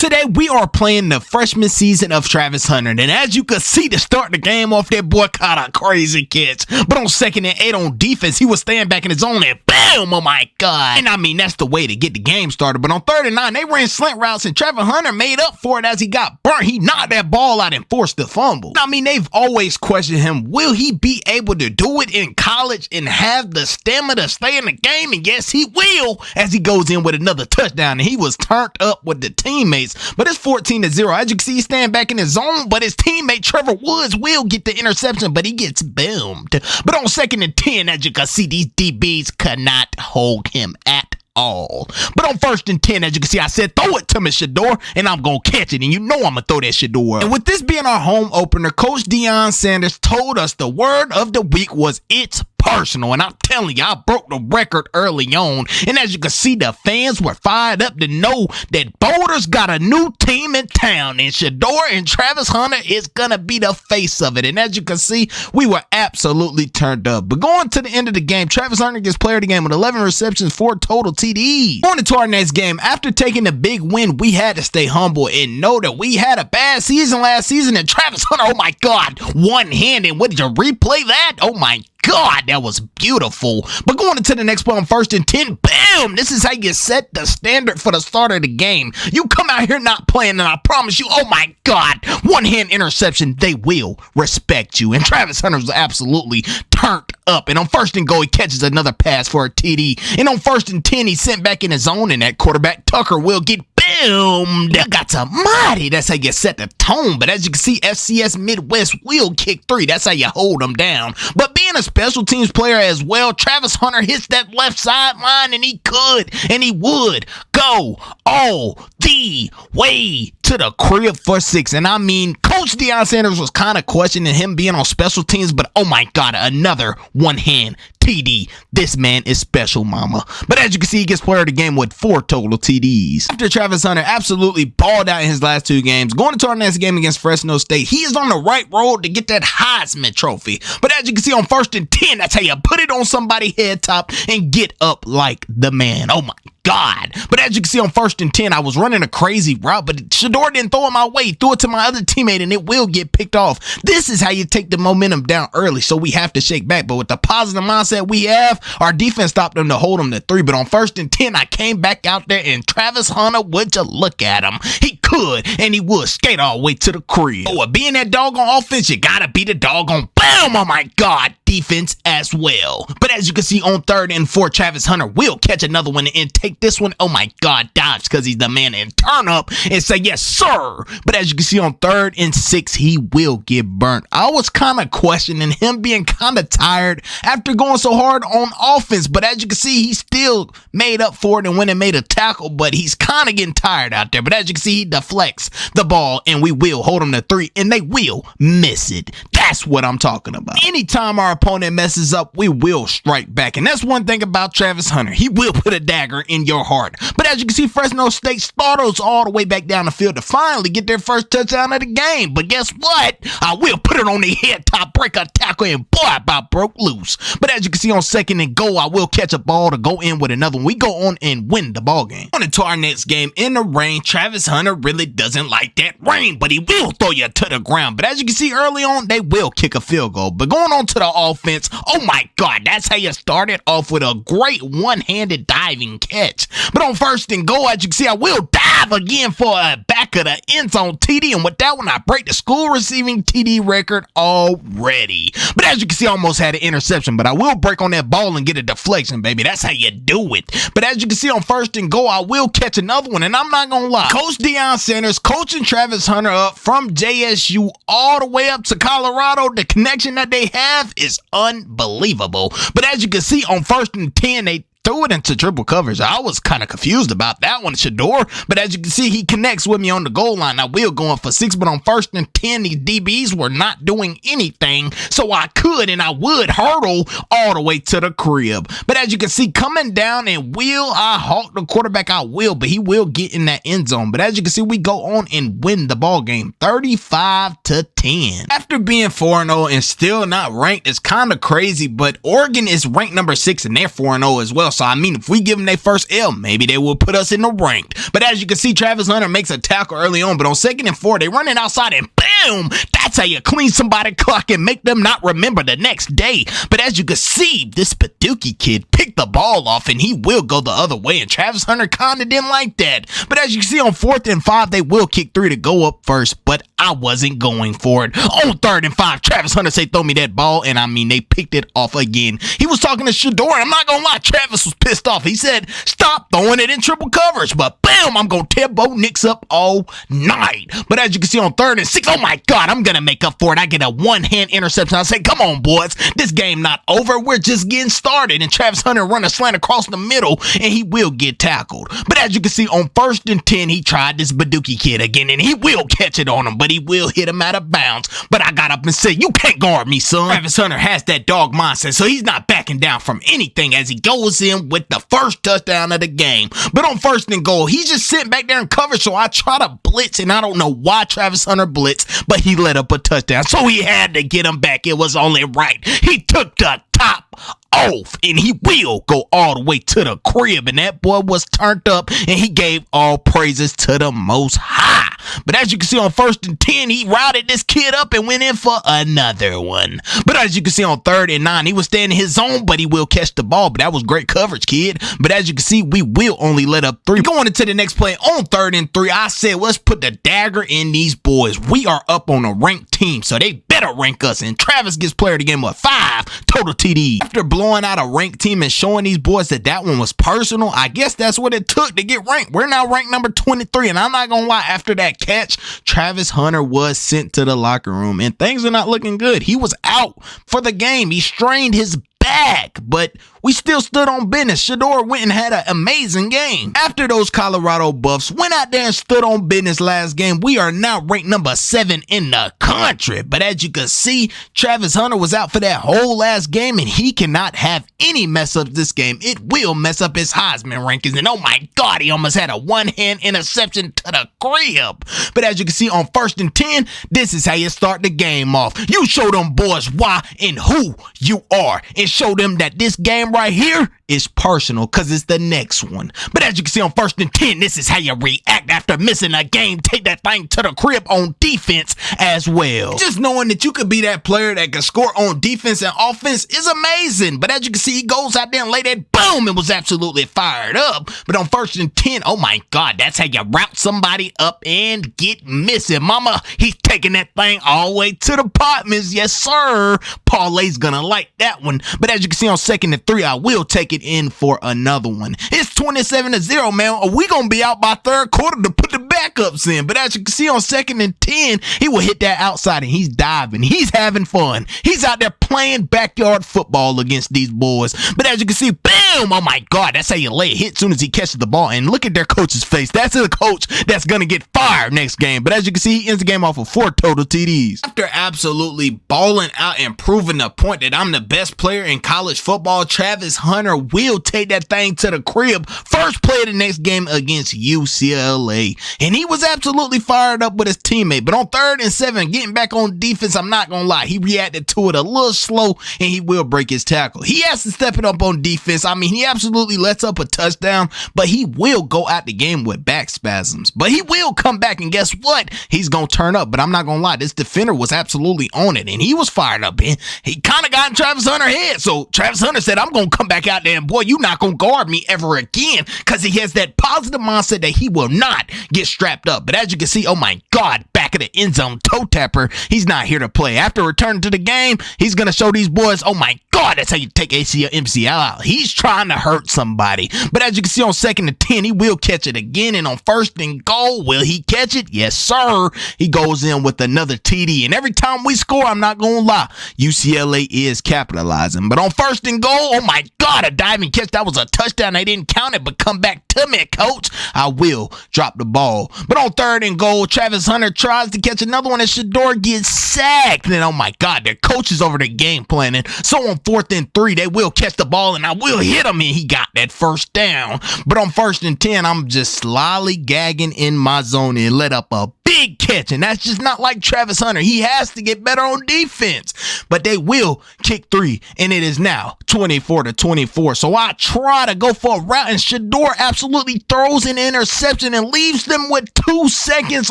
Today, we are playing the freshman season of Travis Hunter, and as you can see, to start the game off, that boy caught a crazy catch. But on 2nd and 8 on defense, he was staying back in his zone, and boom, oh my God. And I mean, that's the way to get the game started. But on 3rd and 9, they ran slant routes, and Travis Hunter made up for it as he got burnt. He knocked that ball out and forced the fumble. I mean, they've always questioned him. Will he be able to do it in college and have the stamina to stay in the game? And yes, he will, as he goes in with another touchdown, and he was turned up with the teammates. But it's 14-0. As you can see, he's staying back in his zone, but his teammate Trevor Woods will get the interception, but he gets boomed. But on 2nd and 10, as you can see, these DBs could not hold him at all. But on 1st and 10, as you can see, I said, throw it to me, Shador, and I'm going to catch it, and you know I'm going to throw that Shador. And with this being our home opener, Coach Deion Sanders told us the word of the week was it's personal, and I'm telling you, I broke the record early on, and as you can see, the fans were fired up to know that Boulder's got a new team in town, and Shador and Travis Hunter is gonna be the face of it. And as you can see, we were absolutely turned up. But going to the end of the game, Travis Hunter gets player of the game with 11 receptions, 4 total TDs. Going into our next game, after taking the big win, we had to stay humble and know that we had a bad season last season, and Travis Hunter, oh my God, one-handed. What, did you replay that? Oh my God, that was beautiful. But going into the next play on 1st and 10, boom! This is how you set the standard for the start of the game. You come out here not playing, and I promise you, oh my God, one-hand interception, they will respect you. And Travis Hunter was absolutely turned up. And on 1st and goal, he catches another pass for a TD. And on 1st and 10, he's sent back in his zone, and that quarterback Tucker will get boomed. Got to mighty. That's how you set the tone. But as you can see, FCS Midwest will kick 3. That's how you hold them down. But being a special teams player as well, Travis Hunter hits that left sideline, and he could and he would go all the way to the crib for 6. And I mean, Coach Deion Sanders was kind of questioning him being on special teams, but oh my God, another one-hand TD. This man is special, mama. But as you can see, he gets player of the game with 4 total TDs. After Travis Hunter absolutely balled out in his last 2 games, going into our next game against Fresno State, he is on the right road to get that Heisman Trophy. But as you can see, on 1st and 10, that's how you put it on somebody's head top and get up like the man. Oh my God. But as you can see, on 1st and 10, I was running a crazy route, but Shador didn't throw it my way. He threw it to my other teammate, and it will get picked off. This is how you take the momentum down early, so we have to shake back. But with the positive mindset we have, our defense stopped them to hold them to 3. But on 1st and 10, I came back out there, and Travis Hunter, would you look at him? He could, and he would skate all the way to the crib. Oh, being that dog on offense, you gotta be the dog on boom. Oh my God, defense as well. But as you can see, on 3rd and 4, Travis Hunter will catch another one and take this one. Oh my God, dodge, because he's the man, and turn up and say yes sir. But as you can see, on 3rd and 6, he will get burnt. I was kind of questioning him being kind of tired after going so hard on offense, but as you can see, he still made up for it and went and made a tackle, but he's kind of getting tired out there. But as you can see, he deflects the ball, and we will hold him to 3, and they will miss it. That's what I'm talking about. Anytime our opponent messes up, we will strike back, and that's one thing about Travis Hunter. He will put a dagger in your heart. But as you can see, Fresno State startles all the way back down the field to finally get their first touchdown of the game. But guess what? I will put it on their head top, break a tackle, and boy, I about broke loose. But as you can see, on 2nd and goal, I will catch a ball to go in with another one. We go on and win the ball game. On to our next game, in the rain, Travis Hunter really doesn't like that rain, but he will throw you to the ground. But as you can see, early on, they will kick a field goal. But going on to the offense, oh my God, that's how you started off with a great one-handed diving catch. But on 1st and goal, as you can see, I will dive again for a back of the end zone TD, and with that one, I break the school receiving TD record already. But as you can see, I almost had an interception, but I will break on that ball and get a deflection, baby. That's how you do it. But as you can see, on 1st and goal, I will catch another one, and I'm not gonna lie, Coach Deion Sanders coaching Travis Hunter up from JSU all the way up to Colorado, the connection that they have is unbelievable. But as you can see, on 1st and 10, they threw it into triple coverage. I was kind of confused about that one, Shador. But as you can see, he connects with me on the goal line. I will go in for 6, but on 1st and 10, these DBs were not doing anything. So I could and I would hurdle all the way to the crib. But as you can see, coming down, and will I halt the quarterback? I will, but he will get in that end zone. But as you can see, we go on and win the ball game 35-10. After being 4-0 and still not ranked, it's kind of crazy, but Oregon is ranked number 6 and they're 4-0 as well. well. So, I mean, if we give them their first L, maybe they will put us in the ranked. But as you can see, Travis Hunter makes a tackle early on, but on 2nd and 4, they run it outside and boom! That's how you clean somebody's clock and make them not remember the next day. But as you can see, this Paducah kid picked the ball off and he will go the other way, and Travis Hunter kinda didn't like that. But as you can see, on 4th and 5, they will kick 3 to go up first, but I wasn't going for it. On 3rd and 5, Travis Hunter said, throw me that ball, and I mean, they picked it off again. He was talking to Shador, and I'm not gonna lie, Travis was pissed off. He said, stop throwing it in triple coverage, but bam, I'm gonna tear Bo Nix up all night. But as you can see, on 3rd and 6, oh my God, I'm gonna make up for it. I get a one-hand interception. I say, come on, boys, this game not over. We're just getting started. And Travis Hunter run a slant across the middle, and he will get tackled. But as you can see, on 1st and 10, he tried this Paducah kid again, and he will catch it on him, but he will hit him out of bounds. But I got up and said, you can't guard me, son. Travis Hunter has that dog mindset, so he's not backing down from anything as he goes in with the first touchdown of the game. But on 1st and goal, he's just sitting back there in coverage, so I try to blitz, and I don't know why Travis Hunter blitzed, but he let up a touchdown, so he had to get him back. It was only right. He took the top off, and he will go all the way to the crib, and that boy was turned up, and he gave all praises to the Most High. But as you can see, on 1st and 10, he routed this kid up and went in for another one. But as you can see, on 3rd and 9, he was staying in his zone, but he will catch the ball. But that was great coverage, kid. But as you can see, we will only let up 3. Going into the next play, on 3rd and 3, I said, let's put the dagger in these boys. We are up on a ranked team, so they better rank us. And Travis gets player of the game with 5 total TDs. After blowing out a ranked team and showing these boys that one was personal, I guess that's what it took to get ranked. We're now ranked number 23, and I'm not gonna lie, after that catch, Travis Hunter was sent to the locker room, and things are not looking good. He was out for the game. He strained his back, but we still stood on business. Shador went and had an amazing game. After those Colorado Buffs went out there and stood on business last game, we are now ranked number 7 in the country. But as you can see, Travis Hunter was out for that whole last game, and he cannot have any mess ups this game. It will mess up his Heisman rankings, and oh my God, he almost had a one-hand interception to the crib. But as you can see, on 1st and 10, this is how you start the game off. You show them boys why and who you are, and show them that this game right here is personal, because it's the next one. But as you can see, on 1st and 10, this is how you react after missing a game. Take that thing to the crib on defense as well. Just knowing that you could be that player that can score on defense and offense is amazing. But as you can see, he goes out there and lay that boom and was absolutely fired up. But on 1st and 10, oh my God, that's how you route somebody up and get missing. Mama, he's taking that thing all the way to the apartments. Yes, sir. Parlay's gonna like that one. But as you can see, on 2nd and 3, I will take it in for another one. It's 27-0, man. We gonna be out by 3rd quarter to put the backups in. But as you can see, on 2nd and 10, he will hit that outside and he's diving. He's having fun. He's out there playing backyard football against these boys. But as you can see, bam! Oh my God, that's how you lay a hit as soon as he catches the ball. And look at their coach's face. That's the coach that's gonna get fired next game. But as you can see, he ends the game off with 4 total TDs. After absolutely balling out and proving the point that I'm the best player in college football, Travis Hunter will take that thing to the crib. First play of the next game against UCLA. And he was absolutely fired up with his teammate. But on 3rd and 7, getting back on defense, I'm not going to lie, he reacted to it a little slow, and he will break his tackle. He has to step it up on defense. I mean, he absolutely lets up a touchdown, but he will go out the game with back spasms. But he will come back, and guess what? He's going to turn up. But I'm not going to lie, this defender was absolutely on it, and he was fired up. And he kind of got in Travis Hunter's head. So Travis Hunter said, I'm going to come back out there, and boy, you're not going to guard me ever again, because he has that positive mindset that he will not get strapped up. But as you can see, oh my God, back of the end zone toe tapper, he's not here to play. After returning to the game, he's going to show these boys, oh my God, that's how you take ACL, MCL out. He's trying to hurt somebody. But as you can see, on 2nd and 10, he will catch it again. And on 1st and goal, will he catch it? Yes, sir. He goes in with another TD. And every time we score, I'm not going to lie, UCLA is capitalizing. But on 1st and goal, oh my God, a diving catch. That was a touchdown. They didn't count it, but come back to me, coach. I will drop the ball. But on 3rd and goal, Travis Hunter tries to catch another one, and Shador gets sacked. And oh my God, their coach is over the game planning. So on 4th and 3, they will catch the ball, and I will hit him, and he got that first down. But on 1st and 10, I'm just slyly gagging in my zone and let up a big catching. That's just not like Travis Hunter. He has to get better on defense. But they will kick 3, and it is now 24-24. So I try to go for a route, and Shedeur absolutely throws an interception and leaves them with 2 seconds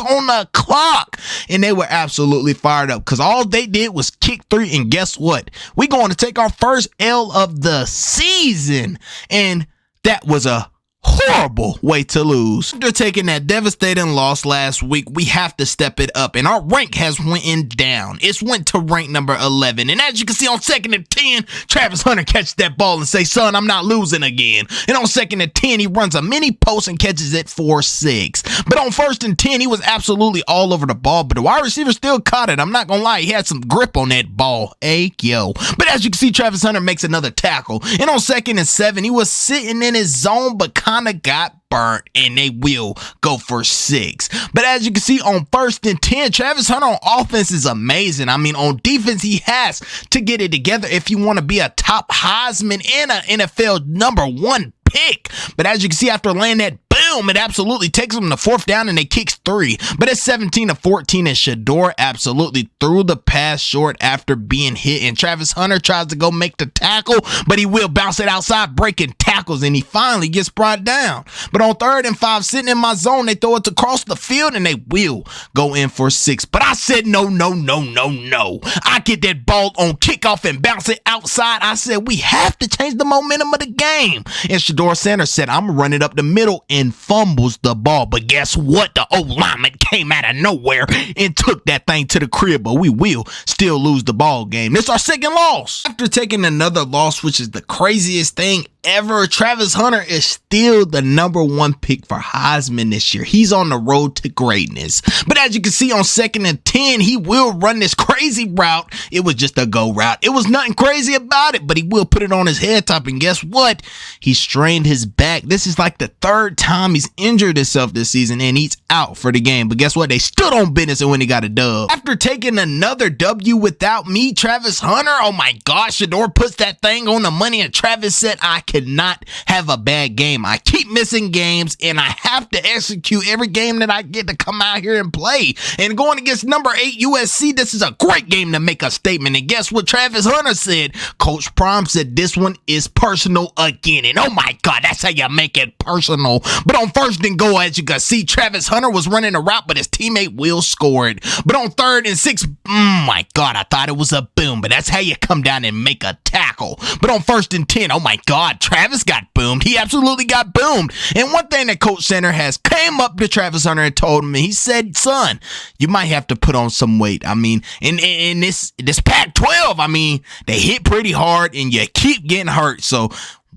on the clock. And they were absolutely fired up because all they did was kick 3. And guess what? We're going to take our first L of the season. And that was a horrible way to lose. After taking that devastating loss last week, we have to step it up, and our rank has went down. It's went to rank number 11, and as you can see on 2nd and 10, Travis Hunter catches that ball and say, son, I'm not losing again. And on 2nd and 10, he runs a mini post and catches it for 6. But on 1st and 10, he was absolutely all over the ball, but the wide receiver still caught it. I'm not gonna lie, he had some grip on that ball. Hey, yo. But as you can see, Travis Hunter makes another tackle, and on 2nd and 7, he was sitting in his zone, but kind of got burnt, and they will go for 6. But as you can see on 1st and 10, Travis Hunter on offense is amazing. I mean, on defense, he has to get it together if you want to be a top Heisman and an NFL number 1 pick. But as you can see, after laying that boom, it absolutely takes them to 4th down, and they kicks 3. But it's 17-14, and Shedeur absolutely threw the pass short after being hit, and Travis Hunter tries to go make the tackle, but he will bounce it outside, breaking tackles, and he finally gets brought down. But on 3rd and 5, sitting in my zone, they throw it across the field, and they will go in for 6. But I said no. I get that ball on kickoff and bounce it outside. I said we have to change the momentum of the game. And Shedeur Sanders said, I'm running up the middle, and fumbles the ball. But guess what? The O-lineman came out of nowhere and took that thing to the crib, but we will still lose the ball game. It's our 2nd loss. After taking another loss, which is the craziest thing ever, Travis Hunter is still the number 1 pick for Heisman this year. He's on the road to greatness. But as you can see on 2nd and 10, he will run this crazy route. It was just a go route. It was nothing crazy about it, but he will put it on his head top, and guess what? He strained his back. This is like the 3rd time he's injured himself this season, and he's out for the game. But guess what? They stood on business, and when he got a dub. After taking another W without me, Travis Hunter, oh my gosh, Shedeur puts that thing on the money, and Travis said, I cannot have a bad game. I keep missing games, and I have to execute every game that I get to come out here and play. And going against number 8 USC, this is a great game to make a statement. And guess what Travis Hunter said? Coach Prime said this one is personal again. And oh my God, that's how you make it personal. But on 1st and goal, as you can see, Travis Hunter was running a route, but his teammate Will scored. But on 3rd and 6, my God, I thought it was a boom, but that's how you come down and make a tackle. But on 1st and 10, oh my God, Travis got boomed. He absolutely got boomed. And one thing that Coach Center has came up to Travis Hunter and told him, he said, son, you might have to put on some weight. I mean, in this Pac-12, I mean, they hit pretty hard and you keep getting hurt. So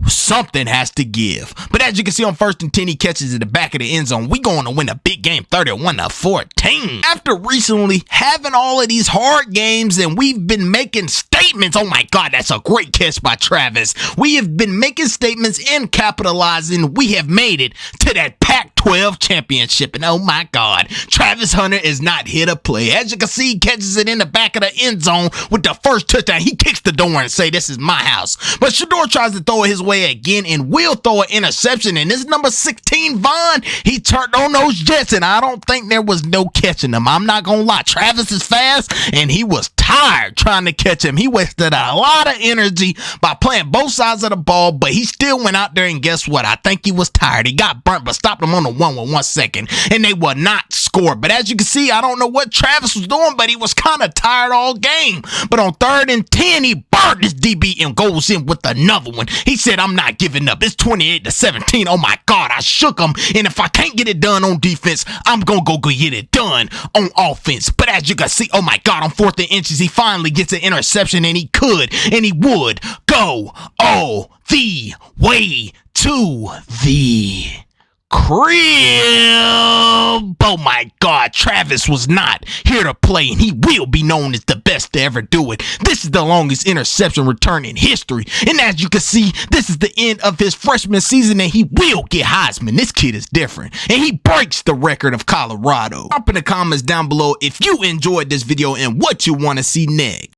something has to give. But as you can see on 1st and 10, he catches at the back of the end zone. We going to win a big game 31-14. After recently having all of these hard games and we've been making statements. Oh my God, that's a great catch by Travis. We have been making statements and capitalizing. We have made it to that Pac-12 Championship. And oh my God, Travis Hunter is not here to play. As you can see, he catches it in the back of the end zone with the first touchdown. He kicks the door and say, this is my house. But Shedeur tries to throw it his way again and will throw an interception. And this number 16, Vaughn, he turned on those Jets, and I don't think there was no catching them. I'm not gonna lie. Travis is fast, and he was tired trying to catch him. He wasted a lot of energy by playing both sides of the ball, but he still went out there, and guess what? I think he was tired. He got burnt, but stopped him on the 1 with 1 second, and they will not score. But as you can see, I don't know what Travis was doing, but he was kind of tired all game. But on 3rd and 10, he burned his DB and goes in with another one. He said, I'm not giving up. It's 28-17. Oh my God, I shook him. And if I can't get it done on defense, I'm going to go get it done on offense. But as you can see, oh my God, on 4th and inches, he finally gets an interception, and he could, and he would go all the way to the crib. Oh my God, Travis was not here to play, and he will be known as the best to ever do it. This is the longest interception return in history, and as you can see, this is the end of his freshman season, and he will get Heisman. This kid is different, and he breaks the record of Colorado. Drop in the comments down below if you enjoyed this video and what you want to see next.